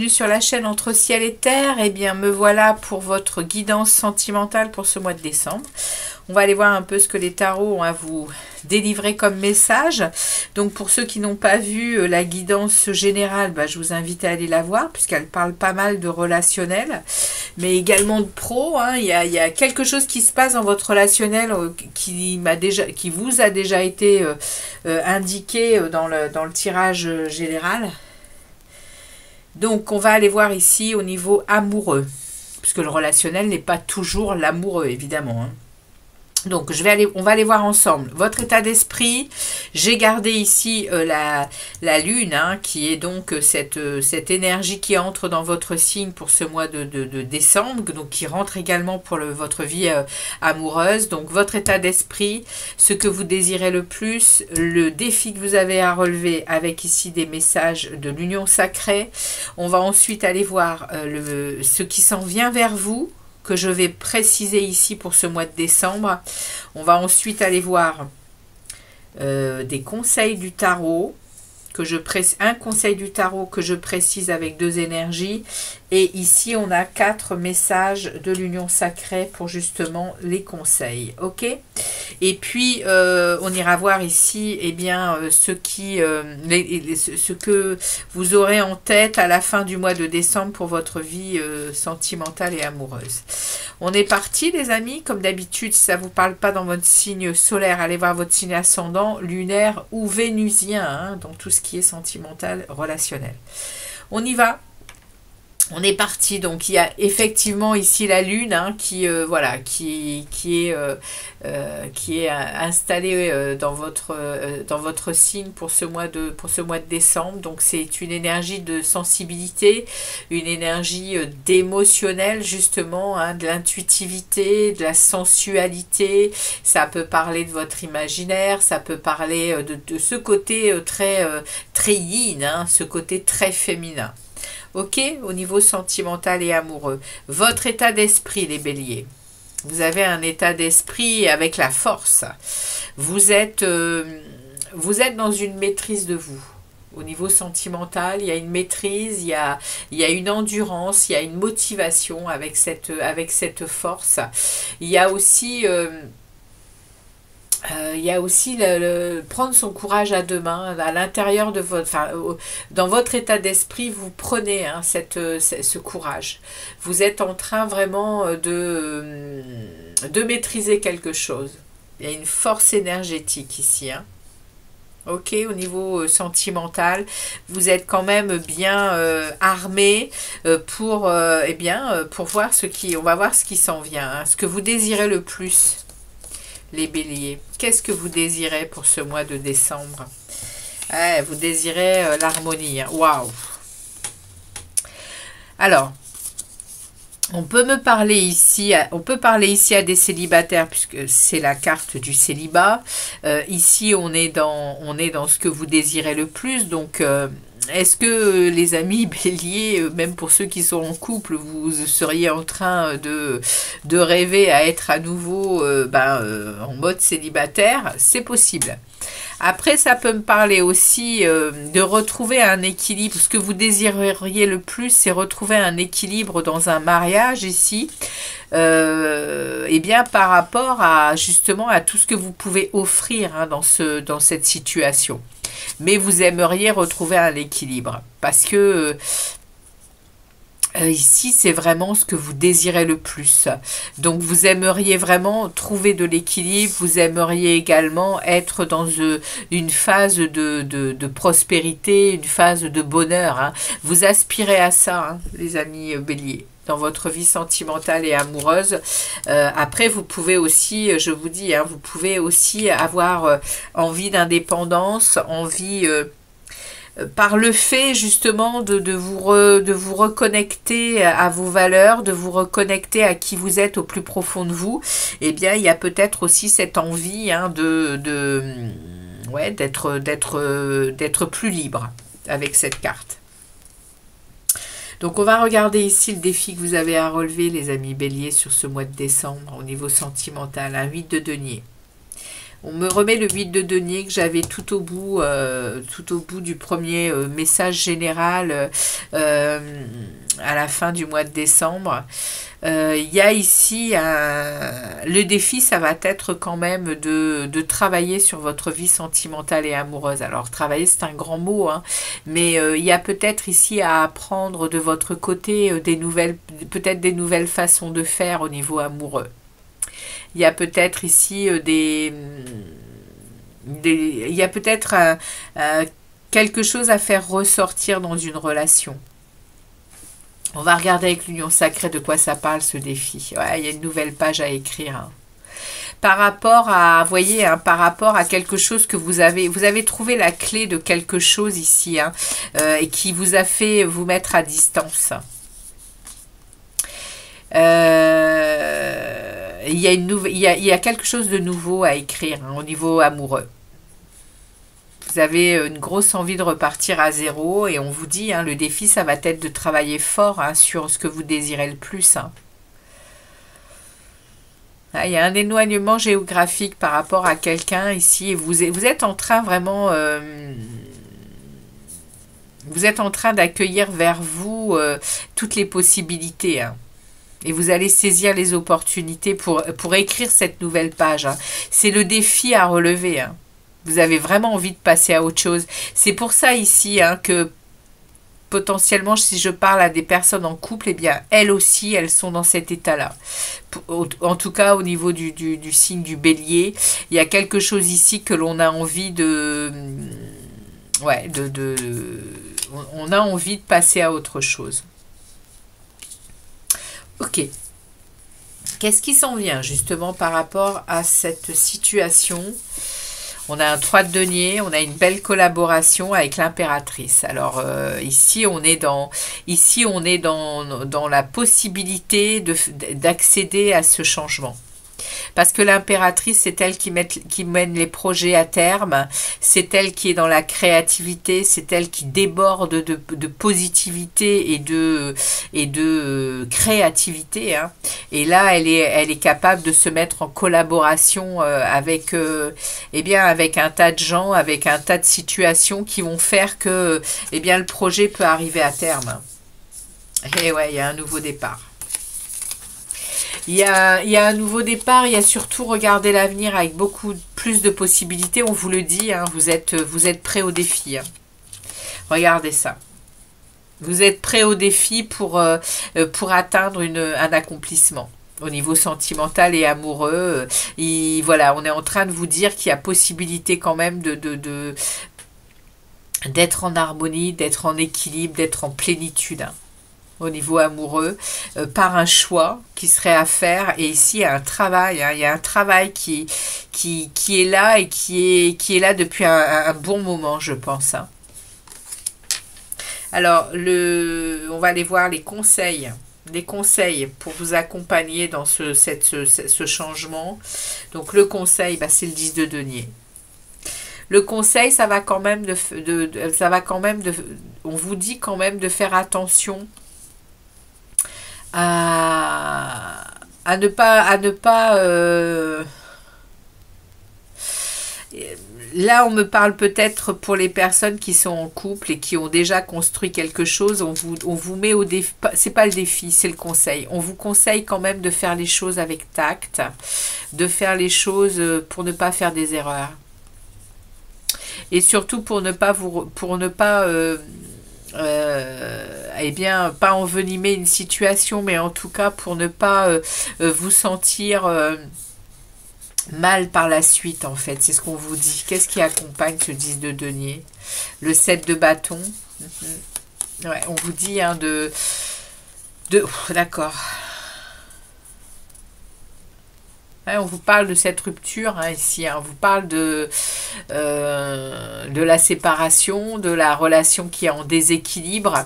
bienvenue sur la chaîne Entre Ciel et Terre. Eh bien, me voilà pour votre guidance sentimentale pour ce mois de décembre. On va aller voir un peu ce que les tarots ont à vous délivrer comme message. Donc, pour ceux qui n'ont pas vu la guidance générale, je vous invite à aller la voir, puisqu'elle parle pas mal de relationnel, mais également de pro. Il y a quelque chose qui se passe dans votre relationnel qui vous a déjà été indiqué dans le tirage général. Donc, on va aller voir ici au niveau amoureux, puisque le relationnel n'est pas toujours l'amoureux, évidemment. Donc, on va aller voir ensemble votre état d'esprit. J'ai gardé ici la lune, qui est donc cette énergie qui entre dans votre signe pour ce mois de décembre, donc qui rentre également pour votre vie amoureuse. Donc, votre état d'esprit, ce que vous désirez le plus, le défi que vous avez à relever avec ici des messages de l'union sacrée. On va ensuite aller voir ce qui s'en vient vers vous, que je vais préciser ici pour ce mois de décembre. On va ensuite aller voir des conseils du tarot, un conseil du tarot que je précise avec 2 énergies. Et ici, on a 4 messages de l'union sacrée pour justement les conseils. Ok. Et puis, on ira voir ici, ce que vous aurez en tête à la fin du mois de décembre pour votre vie sentimentale et amoureuse. On est parti, les amis. Comme d'habitude, si ça ne vous parle pas dans votre signe solaire, allez voir votre signe ascendant, lunaire ou vénusien, dans tout ce qui est sentimental, relationnel. On y va. On est parti, donc il y a effectivement ici la lune qui est installée dans votre signe pour ce mois de décembre. Donc c'est une énergie de sensibilité, une énergie d'émotionnel justement, de l'intuitivité, de la sensualité. Ça peut parler de votre imaginaire, ça peut parler de ce côté très yin, ce côté très féminin. Ok, au niveau sentimental et amoureux. Votre état d'esprit, les béliers. Vous avez un état d'esprit avec la force. Vous êtes dans une maîtrise de vous. Au niveau sentimental, il y a une maîtrise, il y a une endurance, il y a une motivation avec cette force. Il y a aussi... prendre son courage à 2 mains à l'intérieur de dans votre état d'esprit, vous prenez ce courage. Vous êtes en train vraiment de maîtriser quelque chose. Il y a une force énergétique ici. Ok, au niveau sentimental, vous êtes quand même bien armé pour voir on va voir ce qui s'en vient, ce que vous désirez le plus. Les béliers, qu'est-ce que vous désirez pour ce mois de décembre? Vous désirez l'harmonie. Waouh! Alors, on peut parler ici à des célibataires, puisque c'est la carte du célibat. Ici, on est dans ce que vous désirez le plus. Donc, est-ce que les amis béliers, même pour ceux qui sont en couple, vous seriez en train de rêver à être à nouveau en mode célibataire? C'est possible. Après, ça peut me parler aussi de retrouver un équilibre. Ce que vous désireriez le plus, c'est retrouver un équilibre dans un mariage ici. Par rapport à justement à tout ce que vous pouvez offrir dans cette situation. Mais vous aimeriez retrouver un équilibre parce que ici, c'est vraiment ce que vous désirez le plus. Donc, vous aimeriez vraiment trouver de l'équilibre. Vous aimeriez également être dans une phase de prospérité, une phase de bonheur. Vous aspirez à ça, les amis béliers, dans votre vie sentimentale et amoureuse. Après, vous pouvez aussi, je vous dis, vous pouvez aussi avoir envie d'indépendance, envie... par le fait justement de vous reconnecter à vos valeurs, de vous reconnecter à qui vous êtes au plus profond de vous, il y a peut-être aussi cette envie d'être plus libre avec cette carte. Donc on va regarder ici le défi que vous avez à relever, les amis béliers, sur ce mois de décembre au niveau sentimental. Un 8 de denier. On me remet le 8 de denier que j'avais tout au bout du premier message général à la fin du mois de décembre. Il y a ici le défi, ça va être quand même de travailler sur votre vie sentimentale et amoureuse. Alors travailler, c'est un grand mot, hein, mais il y a peut-être ici à apprendre de votre côté peut-être des nouvelles façons de faire au niveau amoureux. Il y a peut-être ici il y a peut-être quelque chose à faire ressortir dans une relation. On va regarder avec l'union sacrée de quoi ça parle, ce défi. Ouais, il y a une nouvelle page à écrire. Hein. Par rapport à, vous voyez, hein, par rapport à quelque chose que vous avez trouvé la clé de quelque chose ici, hein, et qui vous a fait vous mettre à distance. Il y a quelque chose de nouveau à écrire, hein, au niveau amoureux. Vous avez une grosse envie de repartir à zéro et on vous dit, hein, le défi, ça va être de travailler fort, hein, sur ce que vous désirez le plus. Hein. Ah, il y a un éloignement géographique par rapport à quelqu'un ici. Et vous êtes en train vraiment... vous êtes en train d'accueillir vers vous toutes les possibilités. Hein. Et vous allez saisir les opportunités pour écrire cette nouvelle page. Hein. C'est le défi à relever. Hein. Vous avez vraiment envie de passer à autre chose. C'est pour ça ici, hein, que potentiellement, si je parle à des personnes en couple, eh bien, elles aussi, elles sont dans cet état-là. En tout cas, au niveau du signe du bélier, il y a quelque chose ici que l'on a envie de... Ouais, on a envie de passer à autre chose. Ok. Qu'est-ce qui s'en vient, justement, par rapport à cette situation ? On a un 3 de denier, on a une belle collaboration avec l'impératrice. Alors ici on est dans la possibilité d'accéder à ce changement. Parce que l'impératrice, c'est elle qui mène les projets à terme, c'est elle qui est dans la créativité, c'est elle qui déborde de positivité et de créativité. Hein. Et là, elle est capable de se mettre en collaboration avec un tas de gens, avec un tas de situations qui vont faire que le projet peut arriver à terme. Et ouais, il y a un nouveau départ. Il y a un nouveau départ, il y a surtout regarder l'avenir avec beaucoup plus de possibilités. On vous le dit, hein, vous êtes prêts au défi. Hein. Regardez ça. Vous êtes prêts au défi pour atteindre un accomplissement. Au niveau sentimental et amoureux. Voilà, on est en train de vous dire qu'il y a possibilité quand même d'être en harmonie, d'être en équilibre, d'être en plénitude. Hein. Au niveau amoureux, par un choix qui serait à faire. Et ici, il y a un travail. Hein, il y a un travail qui est là et qui est là depuis un bon moment, je pense. Hein. Alors, on va aller voir les conseils. Des conseils pour vous accompagner dans ce changement. Donc, le conseil, c'est le 10 de denier. Le conseil, ça va quand même on vous dit quand même de faire attention à ne pas là on me parle peut-être pour les personnes qui sont en couple et qui ont déjà construit quelque chose, on vous met au défi, c'est pas le défi, c'est le conseil, on vous conseille quand même de faire les choses avec tact, de faire les choses pour ne pas faire des erreurs et surtout pour ne pas pas envenimer une situation, mais en tout cas pour ne pas vous sentir mal par la suite, en fait. C'est ce qu'on vous dit. Qu'est-ce qui accompagne ce 10 de denier? Le 7 de bâton. Ouais, on vous dit hein, d'accord. Ouais, on vous parle de cette rupture hein, ici. Hein. On vous parle de la séparation, de la relation qui est en déséquilibre,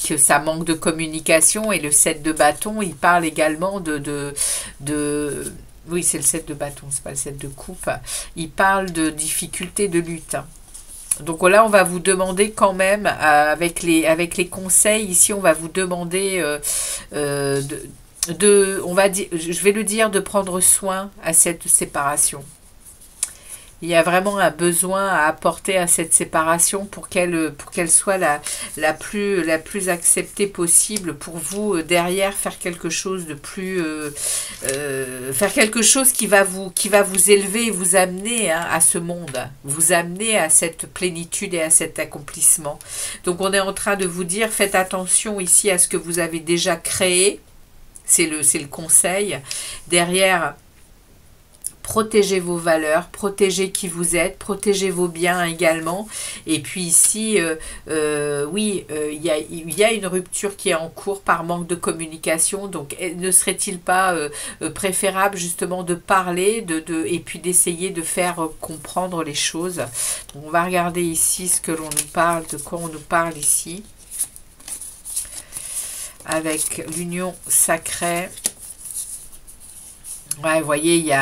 que ça manque de communication. Et le 7 de bâton, il parle également oui, c'est le 7 de bâton, c'est pas le 7 de coupe. Il parle de difficultés de lutte. Donc là, on va vous demander quand même, avec les conseils, ici, on va vous demander on va dire, je vais le dire, de prendre soin à cette séparation. Il y a vraiment un besoin à apporter à cette séparation pour qu'elle soit la plus acceptée possible pour vous derrière faire quelque chose de plus faire quelque chose qui va vous élever et vous amener hein, à ce monde, vous amener à cette plénitude et à cet accomplissement. Donc on est en train de vous dire faites attention ici à ce que vous avez déjà créé, c'est le conseil. Derrière, protégez vos valeurs, protégez qui vous êtes, protégez vos biens également. Et puis ici, oui, il y a une rupture qui est en cours par manque de communication. Donc, ne serait-il pas préférable justement de parler et puis d'essayer de faire comprendre les choses. Donc, on va regarder ici ce que l'on nous parle, de quoi on nous parle ici. Avec l'union sacrée. Ouais, vous voyez,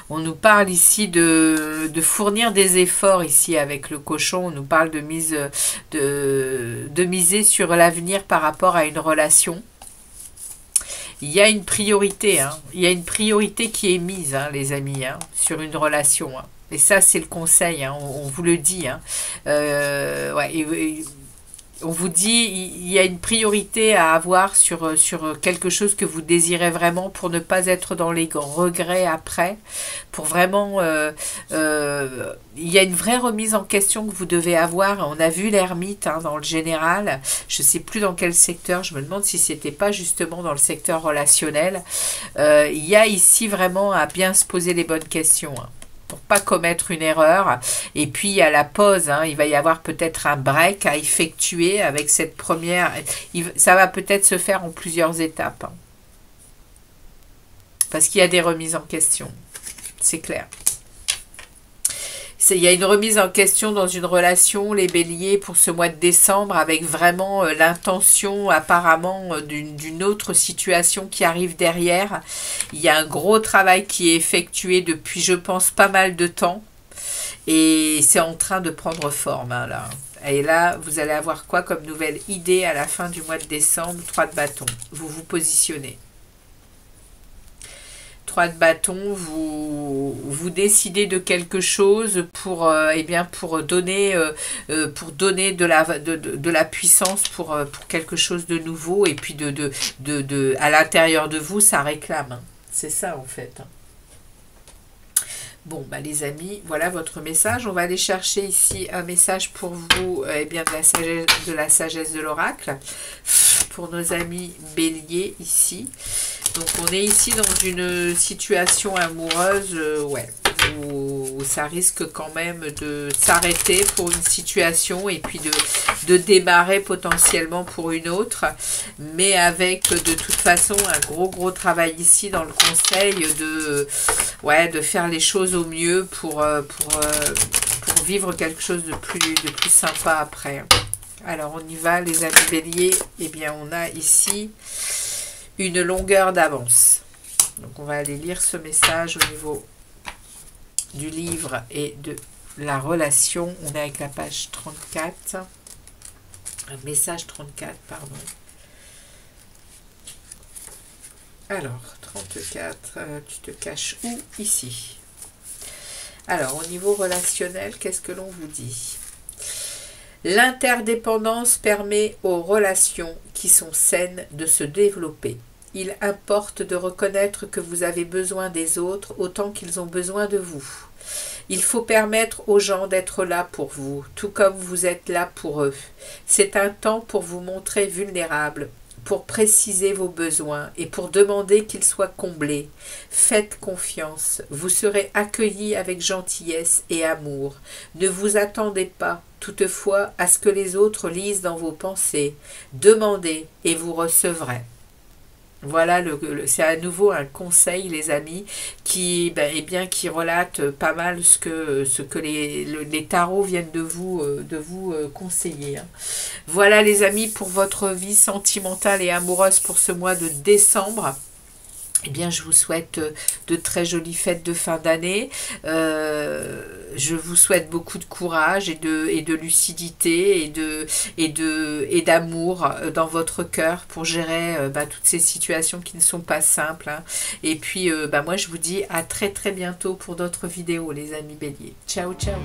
on nous parle ici de fournir des efforts ici avec le cochon. On nous parle de miser sur l'avenir par rapport à une relation. Il y a une priorité, hein. Il y a une priorité qui est mise, hein, les amis, hein, sur une relation. Hein. Et ça, c'est le conseil, hein, on vous le dit. Hein. Ouais, on vous dit, il y a une priorité à avoir sur quelque chose que vous désirez vraiment pour ne pas être dans les regrets après. Pour vraiment... il y a une vraie remise en question que vous devez avoir. On a vu l'ermite hein, dans le général. Je ne sais plus dans quel secteur. Je me demande si c'était pas justement dans le secteur relationnel. Il y a ici vraiment à bien se poser les bonnes questions. Hein. Pour pas commettre une erreur. Et puis à la pause, hein, il va y avoir peut-être un break à effectuer avec cette première. Ça va peut-être se faire en plusieurs étapes. Hein, parce qu'il y a des remises en question. C'est clair. Il y a une remise en question dans une relation, les béliers, pour ce mois de décembre, avec vraiment l'intention apparemment d'une autre situation qui arrive derrière. Il y a un gros travail qui est effectué depuis, je pense, pas mal de temps. Et c'est en train de prendre forme, hein, là. Et là, vous allez avoir quoi comme nouvelle idée à la fin du mois de décembre? 3 de bâton. Vous vous positionnez. 3 de bâton, vous décidez de quelque chose pour, eh bien, pour donner de la puissance pour quelque chose de nouveau. Et puis à l'intérieur de vous, ça réclame. Hein. C'est ça en fait. Bon, bah les amis, voilà votre message. On va aller chercher ici un message pour vous, eh bien, de la sagesse de l'oracle. Pour nos amis béliers ici. Donc on est ici dans une situation amoureuse, ouais, où ça risque quand même de s'arrêter pour une situation et puis de démarrer potentiellement pour une autre, mais avec de toute façon un gros travail ici dans le conseil de faire les choses au mieux pour vivre quelque chose de plus sympa après. Alors on y va les amis béliers, eh bien on a ici une longueur d'avance. Donc on va aller lire ce message au niveau du livre et de la relation. On est avec la page 34. Message 34, pardon. Alors, 34, tu te caches où? Ici. Alors, au niveau relationnel, qu'est-ce que l'on vous dit? L'interdépendance permet aux relations qui sont saines de se développer. Il importe de reconnaître que vous avez besoin des autres autant qu'ils ont besoin de vous. Il faut permettre aux gens d'être là pour vous, tout comme vous êtes là pour eux. C'est un temps pour vous montrer vulnérable, pour préciser vos besoins et pour demander qu'ils soient comblés. Faites confiance, vous serez accueillis avec gentillesse et amour. Ne vous attendez pas, toutefois, à ce que les autres lisent dans vos pensées. Demandez et vous recevrez. Voilà, c'est à nouveau un conseil, les amis, qui relate pas mal ce que les tarots viennent de vous conseiller. Hein. Voilà, les amis, pour votre vie sentimentale et amoureuse pour ce mois de décembre. eh bien, je vous souhaite de très jolies fêtes de fin d'année. Je vous souhaite beaucoup de courage et de lucidité et d'amour dans votre cœur pour gérer toutes ces situations qui ne sont pas simples, hein. Et puis, moi, je vous dis à très très bientôt pour d'autres vidéos, les amis béliers. Ciao, ciao!